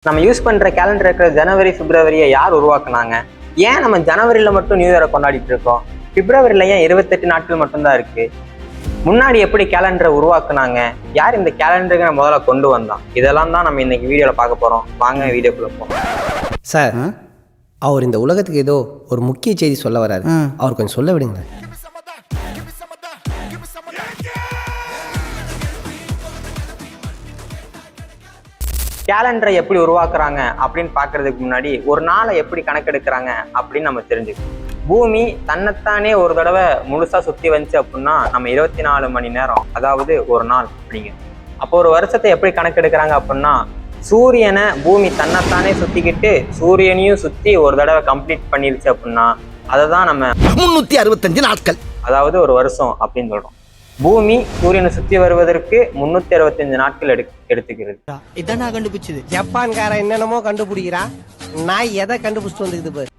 நம்ம யூஸ் பண்ற கேலண்டர் இருக்கிற ஜனவரி பிப்ரவரியை யார் உருவாக்குனாங்க? ஏன் நம்ம ஜனவரியில மட்டும் நியூ இயரை கொண்டாடிட்டு இருக்கோம்? பிப்ரவரியில ஏன் 28 நாட்கள் மட்டும்தான் இருக்கு? முன்னாடி எப்படி கேலண்டரை உருவாக்குனாங்க? யார் இந்த கேலண்டருக்கு முதல்ல கொண்டு வந்தான்? இதெல்லாம் தான் நம்ம இன்னைக்கு வீடியோல பார்க்க போறோம். வாங்க வீடியோக்குள்ள போறோம். சார், அவர் இந்த உலகத்துக்கு ஏதோ ஒரு முக்கிய செய்தி சொல்ல வராரு. அவர் கொஞ்சம் சொல்ல விடுங்க. கேலண்டரை எப்படி உருவாக்குறாங்க அப்படின்னு பாக்குறதுக்கு முன்னாடி ஒரு நாளை எப்படி கணக்கெடுக்கிறாங்க அப்படின்னு நம்ம தெரிஞ்சுக்கணும். பூமி தன்னைத்தானே ஒரு தடவை முழுசா சுத்தி வந்துச்சு அப்படின்னா நம்ம 24 மணி நேரம், அதாவது ஒரு நாள் அப்படிங்க. அப்போ ஒரு வருஷத்தை எப்படி கணக்கெடுக்கிறாங்க அப்படின்னா, சூரியனை பூமி தன்னைத்தானே சுத்திக்கிட்டு சூரியனையும் சுத்தி ஒரு தடவை கம்ப்ளீட் பண்ணிருச்சு அப்படின்னா அதை தான் நம்ம 365 நாட்கள், அதாவது ஒரு வருஷம் அப்படின்னு சொல்றோம். பூமி சூரியனை சுத்தி வருவதற்கு 365 நாட்கள் எடுத்துக்கிறது. இதான் நான் கண்டுபிடிச்சது. ஜப்பான்கார என்னென்னமோ கண்டுபிடிக்கிறா, நான் எதை கண்டுபிடிச்சிட்டு வந்துக்குது பாரு.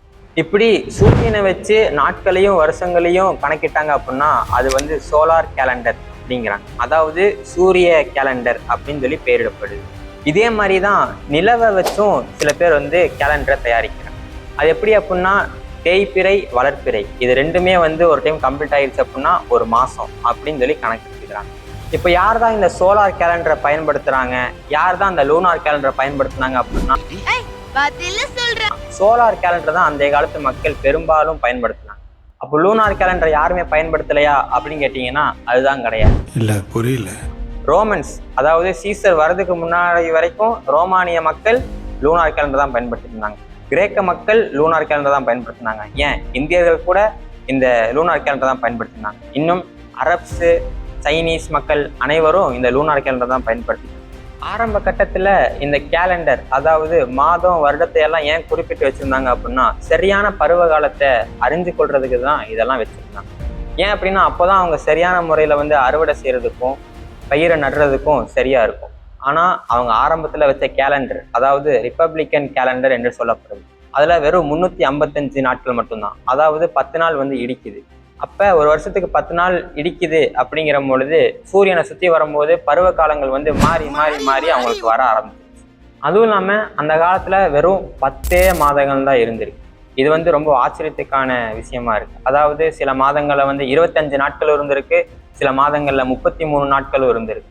இப்படி சூரியனை வச்சு நாட்களையும் வருஷங்களையும் கணக்கிட்டாங்க அப்படின்னா அது சோலார் கேலண்டர் அப்படிங்கிறாங்க. அதாவது சூரிய கேலண்டர் அப்படின்னு சொல்லி பெயரிடப்படுது. இதே மாதிரி தான் நிலவை வச்சும் சில பேர் கேலண்டரை தயாரிக்கிறாங்க. அது எப்படி அப்படின்னா, தேய்பிறை வளர்ப்பிறை இது ரெண்டுமே ஒரு டைம் கம்ப்ளீட் ஆயிடுச்சு அப்படின்னா ஒரு மாசம் அப்படின்னு சொல்லி கணக்கு எடுத்துக்கிறாங்க. இப்போ யார் தான் இந்த சோலார் கேலண்டரை பயன்படுத்துறாங்க, யார் தான் இந்த லூனார் கேலண்டரை பயன்படுத்தினாங்க அப்படின்னா, சோலார் கேலண்டர் தான் அந்த காலத்து மக்கள் பெரும்பாலும் பயன்படுத்தினாங்க. அப்போ லூனார் கேலண்டர் யாருமே பயன்படுத்தலையா அப்படின்னு கேட்டீங்கன்னா அதுதான் கிடையாது. இல்ல புரியல. ரோமன்ஸ், அதாவது சீசர் வரதுக்கு முன்னாடி வரைக்கும் ரோமானிய மக்கள் லூனார் கேலண்டர் தான் பயன்படுத்திட்டு இருந்தாங்க. கிரேக்க மக்கள் லூனார் கேலண்டர் தான் பயன்படுத்தினாங்க. ஏன் இந்தியர்கள் கூட இந்த லூனார் கேலண்டர் தான் பயன்படுத்தினாங்க. இன்னும் அரப்ஸு, சைனீஸ் மக்கள் அனைவரும் இந்த லூனார் கேலண்டர் தான் பயன்படுத்தினாங்க. ஆரம்ப கட்டத்துல இந்த கேலண்டர், அதாவது மாதம் வருடத்தை எல்லாம் ஏன் குறிப்பிட்டு வச்சிருந்தாங்க அப்படின்னா, சரியான பருவ காலத்தை அறிஞ்சு கொள்றதுக்கு தான் இதெல்லாம் வச்சிருந்தாங்க. ஏன் அப்படின்னா அப்போதான் அவங்க சரியான முறையில அறுவடை செய்யறதுக்கும் பயிரை நடுறதுக்கும் சரியா இருக்கும். ஆனா அவங்க ஆரம்பத்துல வச்ச கேலண்டர், அதாவது ரிப்பப்ளிக்கன் கேலண்டர் என்று சொல்லப்படுது, அதுல வெறும் 355 நாட்கள் மட்டும்தான். அதாவது 10 நாள் இடிக்குது. அப்ப ஒரு வருஷத்துக்கு 10 நாள் இடிக்குது அப்படிங்கிற பொழுது சூரியனை சுத்தி வரும்போது பருவ காலங்கள் மாறி மாறி மாறி அவங்களுக்கு வர ஆரம்பிச்சிருச்சு. அதுவும் இல்லாம அந்த காலத்துல வெறும் 10 மாதங்கள் தான் இருந்திருக்கு. இது ரொம்ப ஆச்சரியத்துக்கான விஷயமா இருக்கு. அதாவது சில மாதங்கள்ல 25 நாட்கள் இருந்திருக்கு, சில மாதங்கள்ல 33 நாட்களும் இருந்திருக்கு.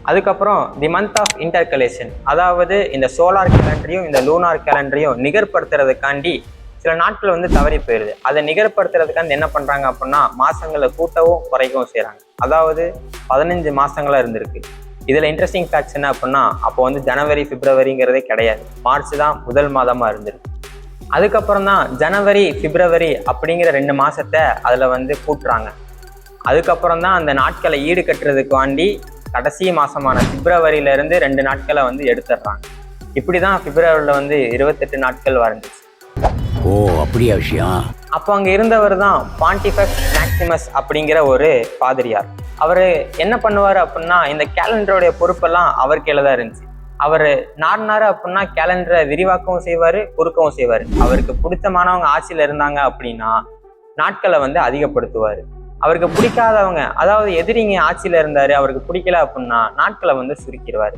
அதுக்கப்புறம் தி மந்த் ஆஃப் இன்டர்கலேஷன், அதாவது இந்த சோலார் கேலண்டரையும் இந்த லூனார் கேலண்டரையும் நிகர்படுத்துறதுக்காண்டி சில நாட்கள் தவறி போயிருது. அதை நிகர்படுத்துறதுக்காண்டி என்ன பண்றாங்க அப்படின்னா, மாசங்களை கூட்டவும் குறைக்கவும் செய்யறாங்க. அதாவது 15 மாசங்களா இருந்திருக்கு. இதுல இன்ட்ரெஸ்டிங் ஃபேக்ட்ஸ் என்ன அப்படின்னா, அப்போ ஜனவரி பிப்ரவரிங்கிறதே கிடையாது, மார்ச் தான் முதல் மாதமா இருந்திருக்கு. அதுக்கப்புறம் தான் ஜனவரி பிப்ரவரி அப்படிங்கிற 2 மாசத்தை அதுல கூட்டுறாங்க. அதுக்கப்புறம் தான் அந்த நாட்களை ஈடு கட்டுறதுக்காண்டி கடைசி மாசமான பிப்ரவரியில இருந்து 2 நாட்களை எடுத்துடுறாங்க. இப்படிதான் பிப்ரவரியில 28 நாட்கள் வரைஞ்சிச்சு. ஓ, அப்படியா விஷயம்? அப்போ அங்க இருந்தவர் தான் பாண்டிஃபெக்ஸ் மேக்சிமஸ் அப்படிங்கிற ஒரு பாதிரியார். அவரு என்ன பண்ணுவாரு அப்படின்னா, இந்த கேலண்டருடைய பொறுப்பெல்லாம் அவர் கீழே தான் இருந்துச்சு. அவரு நார்னாரு அப்படின்னா கேலண்டரை விரிவாக்கவும் செய்வாரு, குறுக்கவும் செய்வாரு. அவருக்கு பிடிச்சமானவங்க ஆட்சியில இருந்தாங்க அப்படின்னா நாட்களை அதிகப்படுத்துவாரு. அவருக்கு பிடிக்காதவங்க, அதாவது எதிரிங்க ஆட்சியில இருந்தாரு, அவருக்கு பிடிக்கல அப்படின்னா நாட்களை சுருக்கிடுவாரு.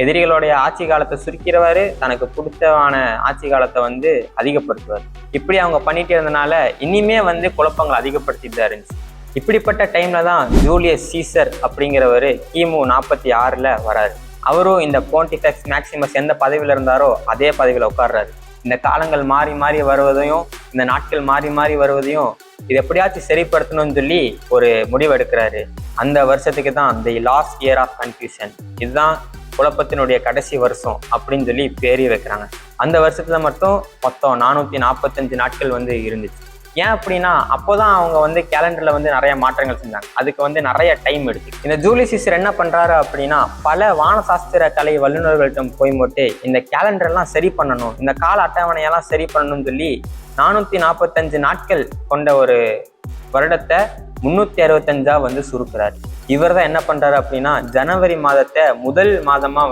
எதிரிகளுடைய ஆட்சி காலத்தை சுருக்கிடுவாரு, தனக்கு பிடிச்சவான ஆட்சி காலத்தை அதிகப்படுத்துவார். இப்படி அவங்க பண்ணிட்டு இருந்தனால இனிமே குழப்பங்களை அதிகப்படுத்திட்டு தான் இருந்துச்சு. இப்படிப்பட்ட டைம்ல தான் ஜூலியஸ் சீசர் அப்படிங்கிறவரு கிமு 46ல வராரு. அவரும் இந்த பாண்டிஃபெக்ஸ் மேக்சிமஸ் எந்த பதவியில இருந்தாரோ அதே பதவியில உட்கார்றாரு. இந்த காலங்கள் மாறி மாறி வருவதையும் இந்த நாட்கள் மாறி மாறி வருவதையும் இது எப்படியாச்சும் சரிப்படுத்தணும்னு சொல்லி ஒரு முடிவு எடுக்கிறாரு. அந்த வருஷத்துக்கு தான் the last year of confusion, இதுதான் குழப்பத்தினுடைய கடைசி வருஷம் அப்படின்னு சொல்லி பேரி வைக்கிறாங்க. அந்த வருஷத்துல மட்டும் மொத்தம் 445 நாட்கள் இருந்துச்சு. ஏன் அப்படின்னா அப்போதான் அவங்க கேலண்டர்ல நிறைய மாற்றங்கள் செஞ்சாங்க. அதுக்கு நிறைய டைம் எடுத்து இந்த ஜூலியஸ் சீசர் என்ன பண்றாரு அப்படின்னா, பல வானசாஸ்திர கலை வல்லுநர்கள்ட்ட போய் மட்டும் இந்த கேலண்டர் எல்லாம் சரி பண்ணணும், இந்த கால அட்டவணையெல்லாம் சரி பண்ணணும்னு சொல்லி 445 நாட்கள் கொண்ட ஒரு வருடத்தை 365 சுருக்குறாரு. இவர் தான் என்ன பண்றாரு அப்படின்னா, ஜனவரி மாதத்தை முதல் மாதமா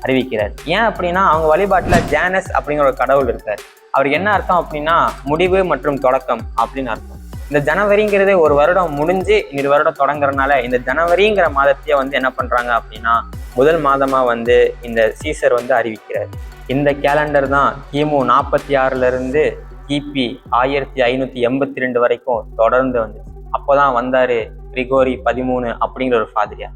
அறிவிக்கிறார். ஏன் அப்படின்னா அவங்க வழிபாட்டுல ஜானஸ் அப்படிங்கிற ஒரு கடவுள் இருக்காரு. அவருக்கு என்ன அர்த்தம் அப்படின்னா முடிவு மற்றும் தொடக்கம் அப்படின்னு அர்த்தம். இந்த ஜனவரிங்கிறது ஒரு வருடம் முடிஞ்சு இன்னொரு வருடம் தொடங்குறதுனால இந்த ஜனவரிங்கிற மாதத்தையே வந்து என்ன பண்றாங்க அப்படின்னா முதல் மாதமா வந்து இந்த சீசர் வந்து அறிவிக்கிறார். இந்த கேலண்டர் தான் கிமு 46 இருந்து கிபி 1582 வரைக்கும் தொடர்ந்து வந்துச்சு. அப்போதான் வந்தாரு கிரிகோரி 13 அப்படிங்கிற ஒரு ஃபாதிரியா.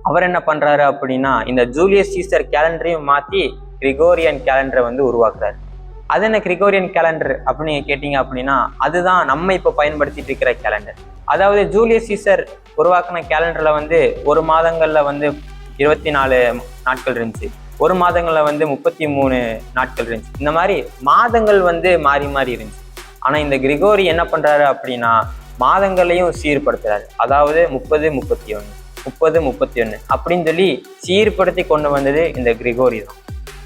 அவர் என்ன பண்றாரு அப்படின்னா இந்த ஜூலியஸ் சீசர் கேலண்டரையும் மாத்தி கிரிகோரியன் கேலண்டரை வந்து உருவாக்குறாரு. அது என்ன கிரிகோரியன் கேலண்டர் அப்படின்னு கேட்டீங்க அப்படின்னா அதுதான் நம்ம இப்போ பயன்படுத்திட்டு இருக்கிற கேலண்டர். அதாவது ஜூலியஸ் சீசர் உருவாக்கின கேலண்டர்ல வந்து ஒரு மாதங்கள்ல வந்து 24 நாட்கள் இருந்துச்சு, ஒரு மாதங்கள்ல வந்து 33 நாட்கள் இருந்துச்சு. இந்த மாதிரி மாதங்கள் வந்து மாறி மாறி இருந்துச்சு. ஆனா இந்த கிரிகோரி என்ன பண்றாரு அப்படின்னா மாதங்களையும் சீர்படுத்துறாரு. அதாவது 30, 31, 30, 31 அப்படின்னு சொல்லி சீர்படுத்தி கொண்டு வந்தது இந்த கிரிகோரி தான்.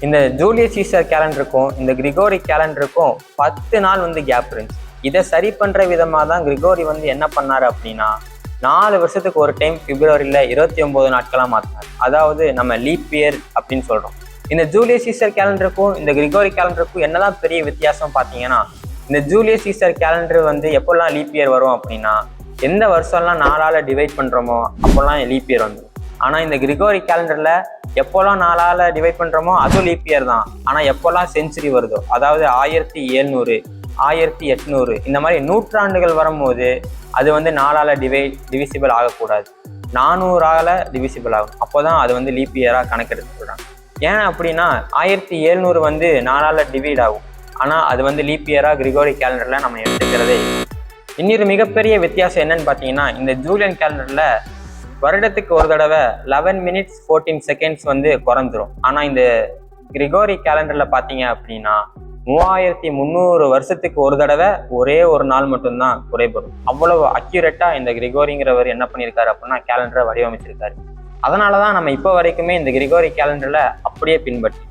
இந்த ஜூலியஸ் சீசர் கேலண்டருக்கும் இந்த கிரிகோரி கேலண்டருக்கும் 10 நாள் வந்து கேப் இருந்துச்சு. இதை சரி பண்ற விதமாக தான் கிரிகோரி வந்து என்ன பண்ணாரு அப்படின்னா 4 வருஷத்துக்கு ஒரு டைம் பிப்ரவரியில 29 நாட்களா மாத்தினார். அதாவது நம்ம லீப் இயர் அப்படின்னு சொல்றோம். இந்த ஜூலியஸ் சீசர் கேலண்டருக்கும் இந்த கிரிகோரி கேலண்டருக்கும் என்னதான் பெரிய வித்தியாசம் பார்த்தீங்கன்னா இந்த ஜூலியஸ் சீசர் கேலண்டர் வந்து எப்போல்லாம் லீப் இயர் வரும் அப்படின்னா எந்த வருஷம்லாம் 4ஆல டிவைட் பண்றோமோ அப்போல்லாம் லீப் இயர் வந்துடும். ஆனா இந்த கிரிகோரி கேலண்டர்ல எப்போல்லாம் 4ஆல டிவைட் பண்றோமோ அதுவும் லீப் இயர் தான். ஆனா எப்போல்லாம் செஞ்சுரி வருதோ அதாவது 1700, 1800 இந்த மாதிரி நூற்றாண்டுகள் வரும்போது அது வந்து 4ஆல டிவிசிபிள் ஆகக்கூடாது, 400ஆல டிவிசிபிள் ஆகும். அப்போதான் அது வந்து லீப் இயரா கணக்கெடுத்து சொல்றாங்க. ஏன் அப்படின்னா 1700 வந்து 4ஆல டிவைட் ஆகும், ஆனா அது வந்து லீப் இயரா கிரிகோரி கேலண்டர்ல நம்ம எடுத்துக்கிறதே. இன்னொரு மிகப்பெரிய வித்தியாசம் என்னன்னு பார்த்தீங்கன்னா இந்த ஜூலியன் கேலண்டர்ல வருடத்துக்கு ஒரு தடவை 11 minutes 14 seconds வந்து குறைஞ்சிரும். ஆனா இந்த கிரிகோரி கேலண்டர்ல பார்த்தீங்க அப்படின்னா 3300 வருஷத்துக்கு ஒரு தடவை ஒரே ஒரு நாள் மட்டும்தான் குறைபடும். அவ்வளவு அக்யூரேட்டா இந்த கிரிகோரிங்கிறவர் என்ன பண்ணியிருக்காரு அப்படின்னா கேலண்டரை வடிவமைச்சிருக்காரு. அதனாலதான் நம்ம இப்போ வரைக்குமே இந்த கிரிகோரி கேலண்டர்ல அப்படியே பின்பற்றி.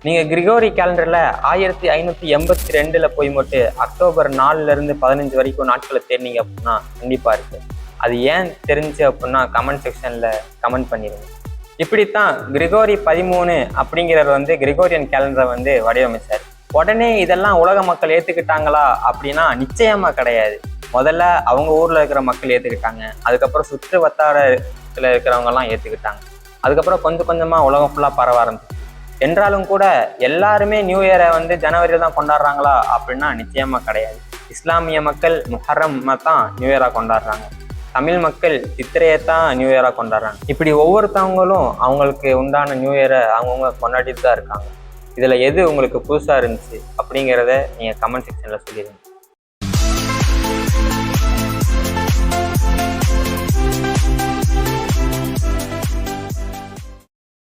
நீங்க கிரிகோரி கேலண்டர்ல 1582 போய் மட்டும் அக்டோபர் 4 இருந்து 15 வரைக்கும் நாட்களை தேர்ந்தீங்க அப்படின்னா கண்டிப்பா இருக்கு. அது ஏன் தெரிஞ்சு அப்படின்னா கமெண்ட் செக்ஷன்ல கமெண்ட் பண்ணிடுங்க. இப்படித்தான் கிரிகோரி 13 அப்படிங்கிறவர் வந்து கிரிகோரியன் கேலண்டரை வந்து வடிவமைச்சார். உடனே இதெல்லாம் உலக மக்கள் ஏத்துக்கிட்டாங்களா அப்படின்னா நிச்சயமா கிடையாது. முதல்ல அவங்க ஊர்ல இருக்கிற மக்கள் ஏத்துக்கிட்டாங்க, அதுக்கப்புறம் சுற்று வட்டாரத்துல இருக்கிறவங்க எல்லாம் ஏத்துக்கிட்டாங்க, அதுக்கப்புறம் கொஞ்சம் கொஞ்சமா உலகம் ஃபுல்லா பரவ ஆரம்பிச்சு. என்றாலும் கூட எல்லாருமே நியூ இயரை வந்து ஜனவரியில தான் கொண்டாடுறாங்களா அப்படின்னா நிச்சயமா கிடையாது. இஸ்லாமிய மக்கள் முஹர்ரம் தான் நியூ இயரா கொண்டாடுறாங்க, தமிழ் மக்கள் சித்திரையை தான் நியூ இயரா கொண்டாடுறாங்க. இப்படி ஒவ்வொருத்தவங்களும் அவங்களுக்கு உண்டான நியூ இயரை அவங்கவுங்க கொண்டாடிட்டு தான் இருக்காங்க. இதுல எது உங்களுக்கு புதுசா இருந்துச்சு அப்படிங்கிறத நீங்க கமெண்ட் செக்ஷன்ல சொல்லிடுங்க.